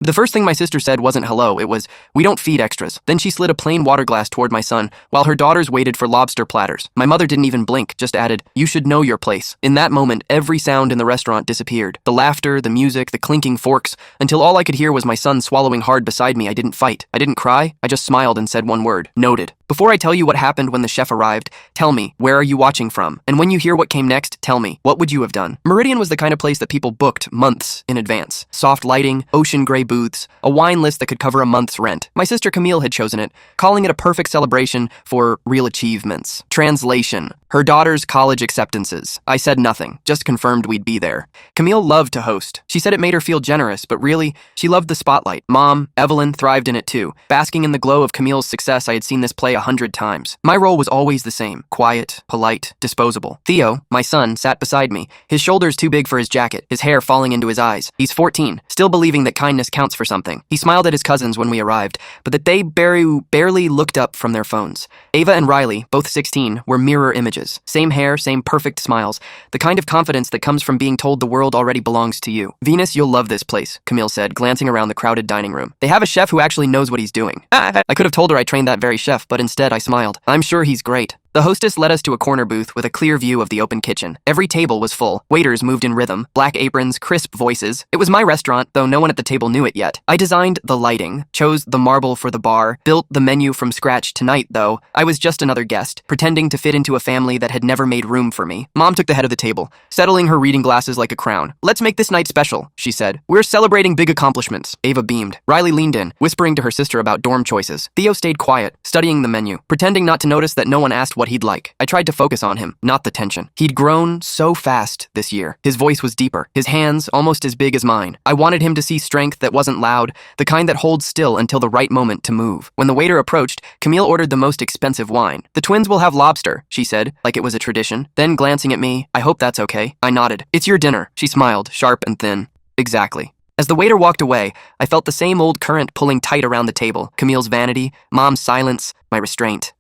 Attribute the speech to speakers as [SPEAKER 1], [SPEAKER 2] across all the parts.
[SPEAKER 1] The first thing my sister said wasn't hello, it was, "We don't feed extras." Then she slid a plain water glass toward my son, while her daughters waited for lobster platters. My mother didn't even blink, just added, "You should know your place." In that moment, every sound in the restaurant disappeared. The laughter, the music, the clinking forks, until all I could hear was my son swallowing hard beside me. I didn't fight. I didn't cry. I just smiled and said one word, "Noted." Before I tell you what happened when the chef arrived, tell me, where are you watching from? And when you hear what came next, tell me, what would you have done? Meridian was the kind of place that people booked months in advance. Soft lighting, ocean gray booths, a wine list that could cover a month's rent. My sister Camille had chosen it, calling it a perfect celebration for real achievements. Translation: her daughter's college acceptances. I said nothing, just confirmed we'd be there. Camille loved to host. She said it made her feel generous, but really, she loved the spotlight. Mom, Evelyn, thrived in it too. Basking in the glow of Camille's success, I had seen this play 100 times. My role was always the same: quiet, polite, disposable. Theo, my son, sat beside me, his shoulders too big for his jacket, his hair falling into his eyes. He's 14, still believing that kindness counts for something. He smiled at his cousins when we arrived, but that they barely looked up from their phones. Ava and Riley, both 16, were mirror images. Same hair, same perfect smiles. The kind of confidence that comes from being told the world already belongs to you. "Venus, you'll love this place," Camille said, glancing around the crowded dining room. "They have a chef who actually knows what he's doing." I could have told her I trained that very chef, but instead I smiled. "I'm sure he's great." The hostess led us to a corner booth with a clear view of the open kitchen. Every table was full. Waiters moved in rhythm, black aprons, crisp voices. It was my restaurant, though no one at the table knew it yet. I designed the lighting, chose the marble for the bar, built the menu from scratch. Tonight, though, I was just another guest, pretending to fit into a family that had never made room for me. Mom took the head of the table, settling her reading glasses like a crown. "Let's make this night special," she said. "We're celebrating big accomplishments." Ava beamed. Riley leaned in, whispering to her sister about dorm choices. Theo stayed quiet, studying the menu, pretending not to notice that no one asked what he'd like. I tried to focus on him, not the tension. He'd grown so fast this year. His voice was deeper, his hands almost as big as mine. I wanted him to see strength that wasn't loud, the kind that holds still until the right moment to move. When the waiter approached, Camille ordered the most expensive wine. "The twins will have lobster," she said, like it was a tradition. Then, glancing at me, "I hope that's okay." I nodded. "It's your dinner," she smiled, sharp and thin. "Exactly." As the waiter walked away, I felt the same old current pulling tight around the table. Camille's vanity, Mom's silence, my restraint.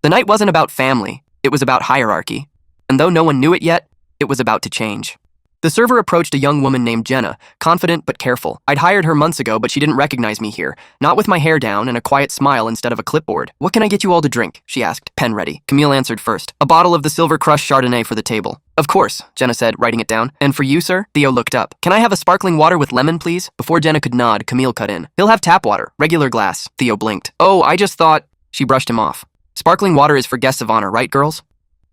[SPEAKER 1] The night wasn't about family. It was about hierarchy. And though no one knew it yet, it was about to change. The server approached a young woman named Jenna, confident but careful. I'd hired her months ago, but she didn't recognize me here, not with my hair down and a quiet smile instead of a clipboard. "What can I get you all to drink?" she asked, pen ready. Camille answered first. "A bottle of the Silver Crush Chardonnay for the table." "Of course," Jenna said, writing it down. "And for you, sir?" Theo looked up. "Can I have a sparkling water with lemon, please?" Before Jenna could nod, Camille cut in. "He'll have tap water, regular glass." Theo blinked. "Oh, I just thought..." She brushed him off. "Sparkling water is for guests of honor, right, girls?"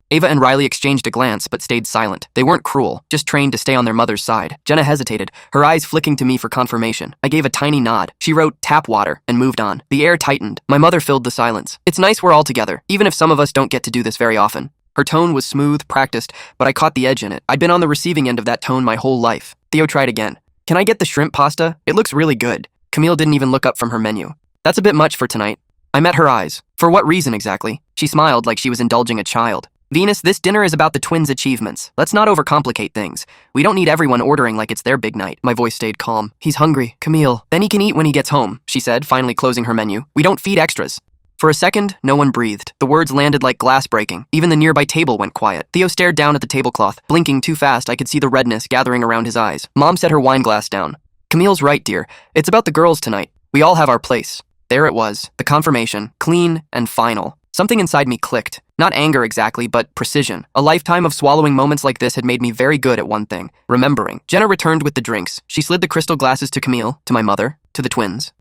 [SPEAKER 1] Ava and Riley exchanged a glance, but stayed silent. They weren't cruel, just trained to stay on their mother's side. Jenna hesitated, her eyes flicking to me for confirmation. I gave a tiny nod. She wrote, "tap water," and moved on. The air tightened. My mother filled the silence. "It's nice we're all together, even if some of us don't get to do this very often." Her tone was smooth, practiced, but I caught the edge in it. I'd been on the receiving end of that tone my whole life. Theo tried again. "Can I get the shrimp pasta? It looks really good." Camille didn't even look up from her menu. "That's a bit much for tonight." I met her eyes. "For what reason exactly?" She smiled like she was indulging a child. "Venus, this dinner is about the twins' achievements. Let's not overcomplicate things. We don't need everyone ordering like it's their big night." My voice stayed calm. "He's hungry, Camille." "Then he can eat when he gets home," she said, finally closing her menu. "We don't feed extras." For a second, no one breathed. The words landed like glass breaking. Even the nearby table went quiet. Theo stared down at the tablecloth. Blinking too fast, I could see the redness gathering around his eyes. Mom set her wine glass down. "Camille's right, dear. It's about the girls tonight. We all have our place." There it was, the confirmation, clean and final. Something inside me clicked. Not anger exactly, but precision. A lifetime of swallowing moments like this had made me very good at one thing: remembering. Jenna returned with the drinks. She slid the crystal glasses to Camille, to my mother, to the twins.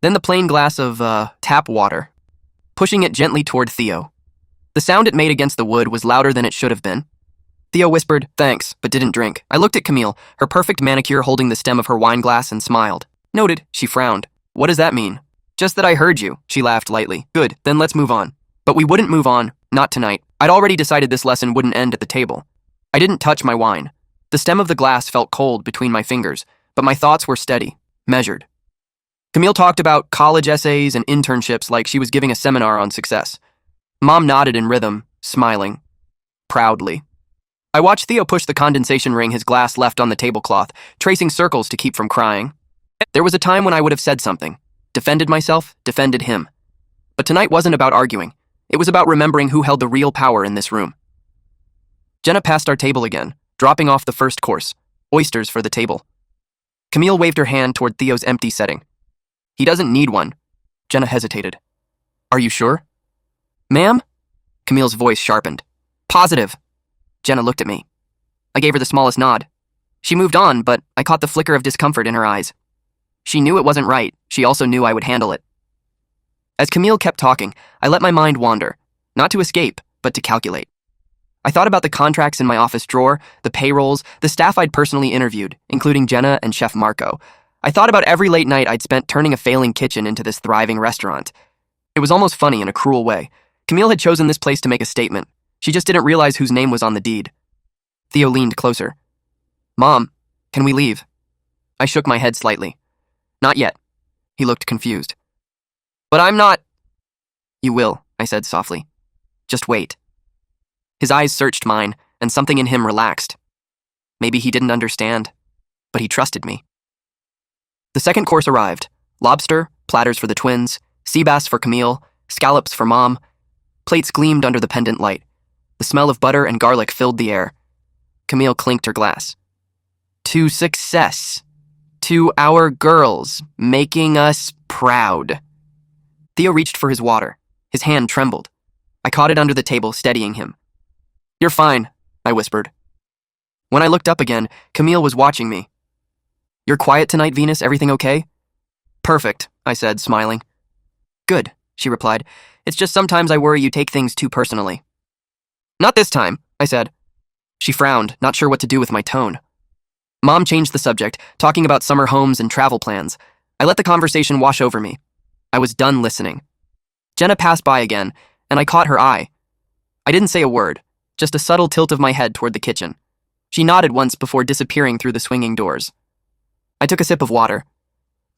[SPEAKER 1] Then the plain glass of, tap water, pushing it gently toward Theo. The sound it made against the wood was louder than it should have been. Theo whispered, "Thanks," but didn't drink. I looked at Camille, her perfect manicure holding the stem of her wine glass, and smiled. "Noted," she frowned. "What does that mean?" "Just that I heard you," she laughed lightly. "Good, then let's move on." But we wouldn't move on, not tonight. I'd already decided this lesson wouldn't end at the table. I didn't touch my wine. The stem of the glass felt cold between my fingers, but my thoughts were steady, measured. Camille talked about college essays and internships like she was giving a seminar on success. Mom nodded in rhythm, smiling, proudly. I watched Theo push the condensation ring his glass left on the tablecloth, tracing circles to keep from crying. There was a time when I would have said something, defended myself, defended him. But tonight wasn't about arguing. It was about remembering who held the real power in this room. Jenna passed our table again, dropping off the first course, oysters for the table. Camille waved her hand toward Theo's empty setting. He doesn't need one. Jenna hesitated. Are you sure? Ma'am? Camille's voice sharpened. Positive. Jenna looked at me. I gave her the smallest nod. She moved on, but I caught the flicker of discomfort in her eyes. She knew it wasn't right. She also knew I would handle it. As Camille kept talking, I let my mind wander, not to escape, but to calculate. I thought about the contracts in my office drawer, the payrolls, the staff I'd personally interviewed, including Jenna and Chef Marco. I thought about every late night I'd spent turning a failing kitchen into this thriving restaurant. It was almost funny in a cruel way. Camille had chosen this place to make a statement. She just didn't realize whose name was on the deed. Theo leaned closer. Mom, can we leave? I shook my head slightly. Not yet. He looked confused. But I'm not... You will, I said softly. Just wait. His eyes searched mine, and something in him relaxed. Maybe he didn't understand, but he trusted me. The second course arrived. Lobster, platters for the twins, sea bass for Camille, scallops for Mom. Plates gleamed under the pendant light. The smell of butter and garlic filled the air. Camille clinked her glass. To success. To our girls, making us proud. Theo reached for his water. His hand trembled. I caught it under the table, steadying him. You're fine, I whispered. When I looked up again, Camille was watching me. You're quiet tonight, Venus, everything okay? Perfect, I said, smiling. Good, she replied. It's just sometimes I worry you take things too personally. Not this time, I said. She frowned, not sure what to do with my tone. Mom changed the subject, talking about summer homes and travel plans. I let the conversation wash over me. I was done listening. Jenna passed by again, and I caught her eye. I didn't say a word, just a subtle tilt of my head toward the kitchen. She nodded once before disappearing through the swinging doors. I took a sip of water.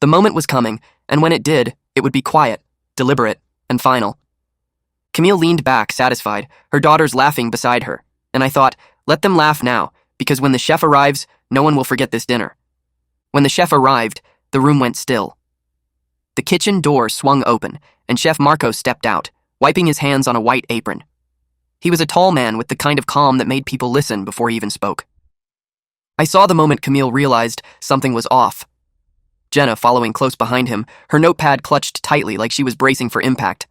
[SPEAKER 1] The moment was coming, and when it did, it would be quiet, deliberate, and final. Camille leaned back, satisfied, her daughters laughing beside her, and I thought, let them laugh now, because when the chef arrives, no one will forget this dinner. When the chef arrived, the room went still. The kitchen door swung open, and Chef Marco stepped out, wiping his hands on a white apron. He was a tall man with the kind of calm that made people listen before he even spoke. I saw the moment Camille realized something was off. Jenna, following close behind him, her notepad clutched tightly like she was bracing for impact.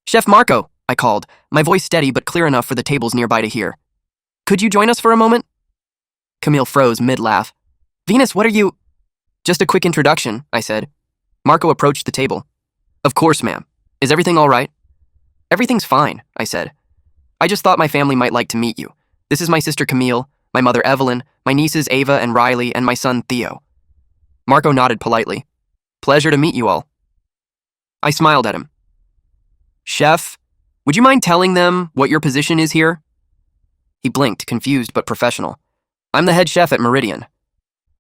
[SPEAKER 1] Chef Marco, I called, my voice steady but clear enough for the tables nearby to hear. Could you join us for a moment? Camille froze mid-laugh. Venus, what are you... Just a quick introduction, I said. Marco approached the table. Of course, ma'am. Is everything all right? Everything's fine, I said. I just thought my family might like to meet you. This is my sister Camille, my mother Evelyn, my nieces Ava and Riley, and my son Theo. Marco nodded politely. Pleasure to meet you all. I smiled at him. Chef, would you mind telling them what your position is here? He blinked, confused but professional. I'm the head chef at Meridian.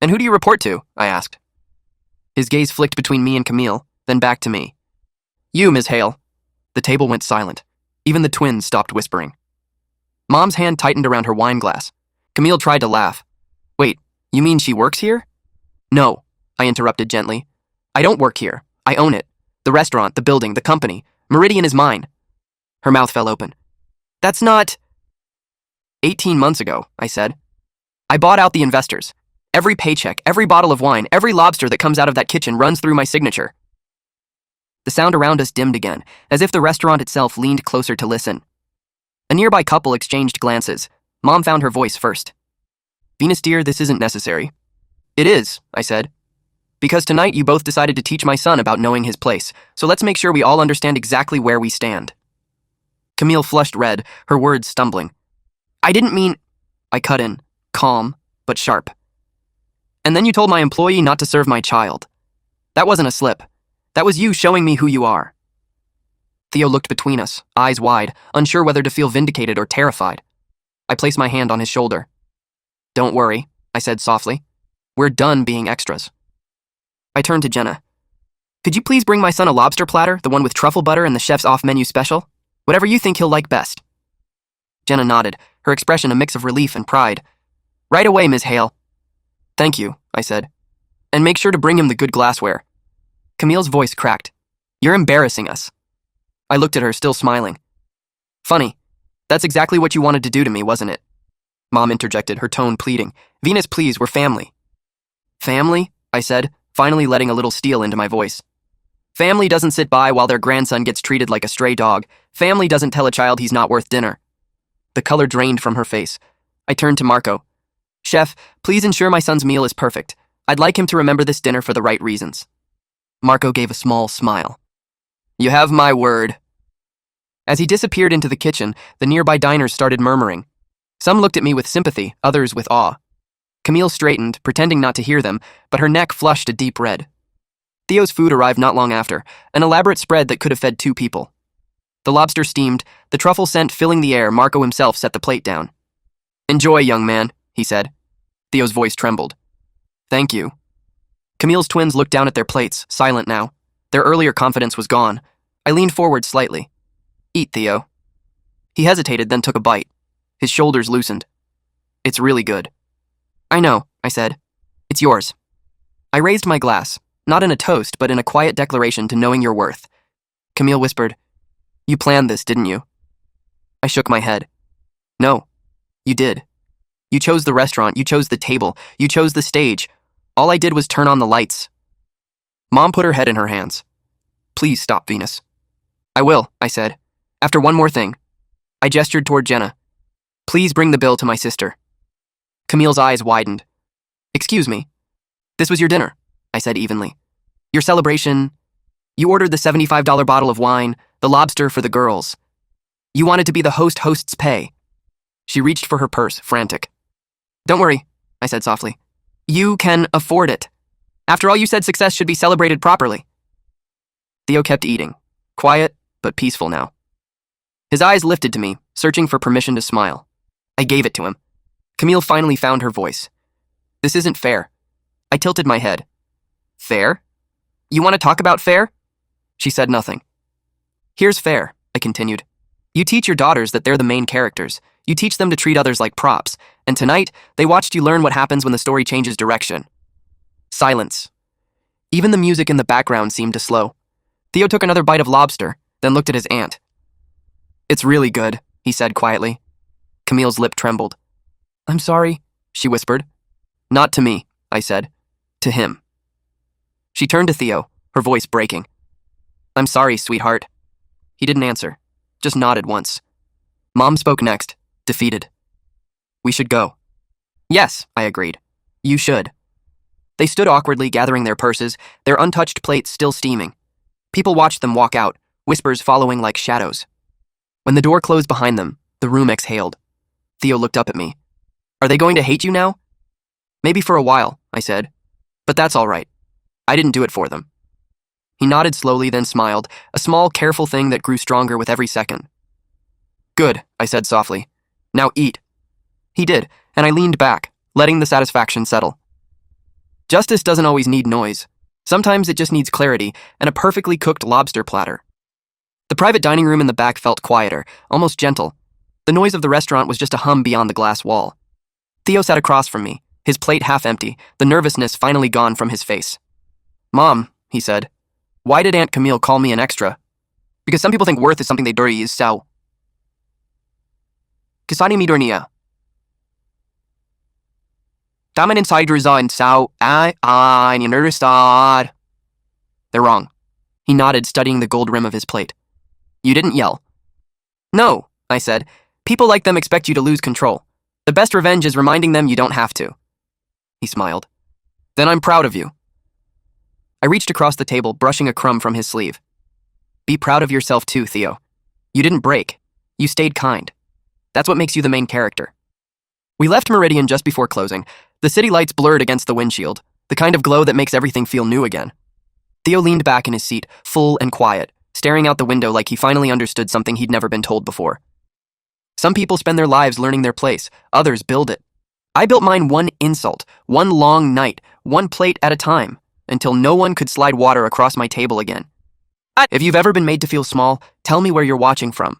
[SPEAKER 1] And who do you report to? I asked. His gaze flicked between me and Camille, then back to me. You, Ms. Hale. The table went silent. Even the twins stopped whispering. Mom's hand tightened around her wine glass. Camille tried to laugh. Wait, you mean she works here? No, I interrupted gently. I don't work here. I own it. The restaurant, the building, the company. Meridian is mine. Her mouth fell open. That's not... 18 months ago, I said. I bought out the investors. Every paycheck, every bottle of wine, every lobster that comes out of that kitchen runs through my signature. The sound around us dimmed again, as if the restaurant itself leaned closer to listen. A nearby couple exchanged glances. Mom found her voice first. Venus dear, this isn't necessary. It is, I said. Because tonight you both decided to teach my son about knowing his place, so let's make sure we all understand exactly where we stand. Camille flushed red, her words stumbling. I didn't mean... I cut in, calm, but sharp. And then you told my employee not to serve my child. That wasn't a slip. That was you showing me who you are. Theo looked between us, eyes wide, unsure whether to feel vindicated or terrified. I placed my hand on his shoulder. Don't worry, I said softly. We're done being extras. I turned to Jenna. Could you please bring my son a lobster platter, the one with truffle butter and the chef's off-menu special? Whatever you think he'll like best. Jenna nodded, her expression a mix of relief and pride. Right away, Ms. Hale. Thank you, I said. And make sure to bring him the good glassware. Camille's voice cracked. You're embarrassing us. I looked at her, still smiling. Funny. That's exactly what you wanted to do to me, wasn't it? Mom interjected, her tone pleading. Venus, please, we're family. Family? I said, finally letting a little steel into my voice. Family doesn't sit by while their grandson gets treated like a stray dog. Family doesn't tell a child he's not worth dinner. The color drained from her face. I turned to Marco. Chef, please ensure my son's meal is perfect. I'd like him to remember this dinner for the right reasons. Marco gave a small smile. You have my word. As he disappeared into the kitchen, the nearby diners started murmuring. Some looked at me with sympathy, others with awe. Camille straightened, pretending not to hear them, but her neck flushed a deep red. Theo's food arrived not long after, an elaborate spread that could have fed 2 people. The lobster steamed, the truffle scent filling the air. Marco himself set the plate down. Enjoy, young man, he said. Theo's voice trembled. Thank you. Camille's twins looked down at their plates, silent now. Their earlier confidence was gone. I leaned forward slightly. Eat, Theo. He hesitated, then took a bite. His shoulders loosened. It's really good. I know, I said. It's yours. I raised my glass, not in a toast, but in a quiet declaration to knowing your worth. Camille whispered, You planned this, didn't you? I shook my head. No, you did. You chose the restaurant, you chose the table, you chose the stage. All I did was turn on the lights. Mom put her head in her hands. Please stop, Venus. I will, I said. After one more thing. I gestured toward Jenna. Please bring the bill to my sister. Camille's eyes widened. Excuse me. This was your dinner, I said evenly. Your celebration. You ordered the $75 bottle of wine, the lobster for the girls. You wanted to be the host's pay. She reached for her purse, frantic. Don't worry, I said softly. You can afford it. After all, you said success should be celebrated properly. Theo kept eating, quiet but peaceful now. His eyes lifted to me, searching for permission to smile. I gave it to him. Camille finally found her voice. This isn't fair. I tilted my head. Fair? You want to talk about fair? She said nothing. Here's fair, I continued. You teach your daughters that they're the main characters. You teach them to treat others like props. And tonight, they watched you learn what happens when the story changes direction. Silence. Even the music in the background seemed to slow. Theo took another bite of lobster, then looked at his aunt. It's really good, he said quietly. Camille's lip trembled. I'm sorry, she whispered. Not to me, I said. To him. She turned to Theo, her voice breaking. I'm sorry, sweetheart. He didn't answer, just nodded once. Mom spoke next, defeated. We should go. Yes, I agreed. You should. They stood awkwardly, gathering their purses, their untouched plates still steaming. People watched them walk out, whispers following like shadows. When the door closed behind them, the room exhaled. Theo looked up at me. Are they going to hate you now? Maybe for a while, I said. But that's all right. I didn't do it for them. He nodded slowly, then smiled, a small, careful thing that grew stronger with every second. Good, I said softly. Now eat. He did, and I leaned back, letting the satisfaction settle. Justice doesn't always need noise. Sometimes it just needs clarity and a perfectly cooked lobster platter. The private dining room in the back felt quieter, almost gentle. The noise of the restaurant was just a hum beyond the glass wall. Theo sat across from me, his plate half empty, the nervousness finally gone from his face. Mom, he said, why did Aunt Camille call me an extra? Because some people think worth is something they dirty is so. Kisani mi dornia. Daman inside resign sao I understand. They're wrong. He nodded, studying the gold rim of his plate. You didn't yell. No, I said. People like them expect you to lose control. The best revenge is reminding them you don't have to. He smiled. Then I'm proud of you. I reached across the table, brushing a crumb from his sleeve. Be proud of yourself too, Theo. You didn't break. You stayed kind. That's what makes you the main character. We left Meridian just before closing. The city lights blurred against the windshield, the kind of glow that makes everything feel new again. Theo leaned back in his seat, full and quiet, staring out the window like he finally understood something he'd never been told before. Some people spend their lives learning their place, others build it. I built mine one insult, one long night, one plate at a time, until no one could slide water across my table again. If you've ever been made to feel small, tell me where you're watching from.